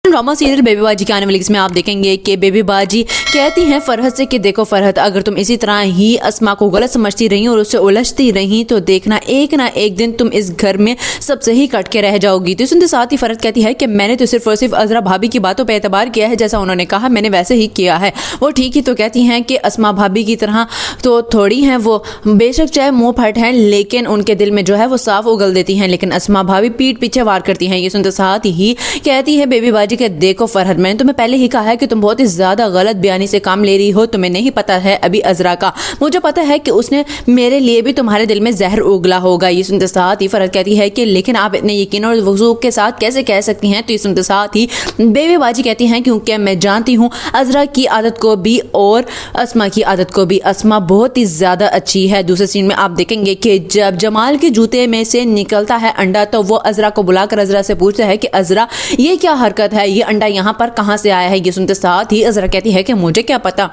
Drama serial baby बाजी के आने वाली इसमें आप देखेंगे कि बेबी बाजी कहती हैं फरहत से कि देखो फरहत, अगर तुम इसी तरह ही अस्मा को गलत समझती रही और उससे उलझती रही तो देखना एक ना एक दिन तुम इस घर में सबसे ही कट के रह जाओगी। तो सुनते साथ ही फरहत कहती है कि मैंने तो सिर्फ और सिर्फ अजरा भाभी की बातों पर एतबार किया है, जैसा उन्होंने कहा मैंने वैसे ही किया है। वो ठीक ही तो कहती हैं कि अस्मा भाभी की तरह तो थोड़ी हैं, वो बेशक चाहे मुंह फट हैं लेकिन उनके दिल में जो है वो साफ उगल देती हैं, लेकिन अस्मा भाभी पीठ पीछे वार करती हैं। ये सुनते साथ ही कहती है बेबी बाजी के देखो फरहत, मैंने तुम्हें पहले ही कहा है कि तुम बहुत ही ज्यादा गलत बयानी से काम ले रही हो। तुम्हें नहीं पता है अभी अजरा का, मुझे पता है कि उसने मेरे लिए भी तुम्हारे दिल में जहर उगला होगा। ये सुनते साथ ही फरहत कहती है कि लेकिन आप इतने यकीन और वज़ूक के साथ कैसे कह सकती हैं। तो ये सुनते साथ ही बेबी बाजी कहती हैं क्योंकि मैं जानती हूँ अजरा की आदत को भी और अस्मा की आदत को भी। अस्मा बहुत ही ज्यादा अच्छी है। दूसरे सीन में आप देखेंगे कि जब जमाल के जूते में से निकलता है अंडा तो वो अजरा को बुलाकर अजरा से पूछता है कि अजरा ये क्या हरकत है, ये अंडा यहाँ पर कहाँ से आया है। ये सुनते साथ ही अजरा कहती है कि मुझे क्या पता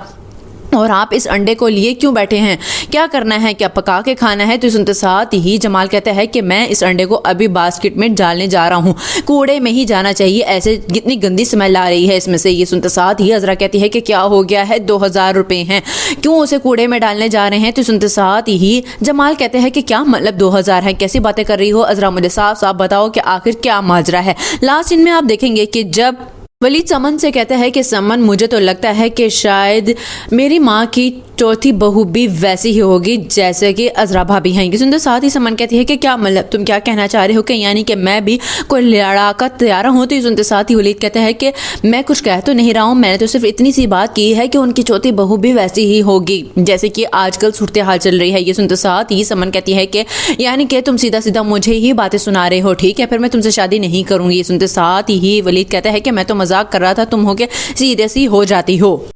और आप इस अंडे को लिए क्यों बैठे हैं, क्या करना है, क्या पका के खाना है। तो सुनते साथ ही जमाल कहता है कि मैं इस अंडे को अभी बास्केट में डालने जा रहा हूँ, कूड़े में ही जाना चाहिए, ऐसे कितनी गंदी स्मेल आ रही है इसमें से। ये सुनते साथ ही अजरा कहती है कि क्या हो गया है, 2000 रुपए हैं, क्यों उसे कूड़े में डालने जा रहे हैं। तो सुनते साथ ही जमाल कहते हैं कि क्या मतलब 2000 है, कैसी बातें कर रही हो अजरा, मुझे साफ साफ बताओ कि आखिर क्या माजरा है। लास्ट सीन में आप देखेंगे कि जब वलीद समन से कहता है कि समन मुझे तो लगता है कि शायद मेरी माँ की चौथी बहू भी वैसी ही होगी जैसे कि अजरा भाभी हैं। कि सुनते साथ ही समन कहती है कि क्या मतलब तुम क्या कहना चाह रहे हो कि यानी कि मैं भी कोई लड़ाका तैयार हूँ। तो सुनते साथ ही वलीद कहता है कि मैं कुछ कह तो नहीं रहा हूँ, मैंने तो सिर्फ इतनी सी बात की है कि उनकी चौथी बहू भी वैसी ही होगी जैसे कि आजकल सूरत हाल चल रही है। ये सुनते साथ ही समन कहती है कि यानी कि तुम सीधा सीधा मुझे ही बातें सुना रहे हो, ठीक है फिर मैं तुमसे शादी नहीं करूँगी। ये सुनते साथ ही वलीद कहता है कि मैं तो मजाक कर रहा था, तुम हो के सीरियस ही हो जाती हो।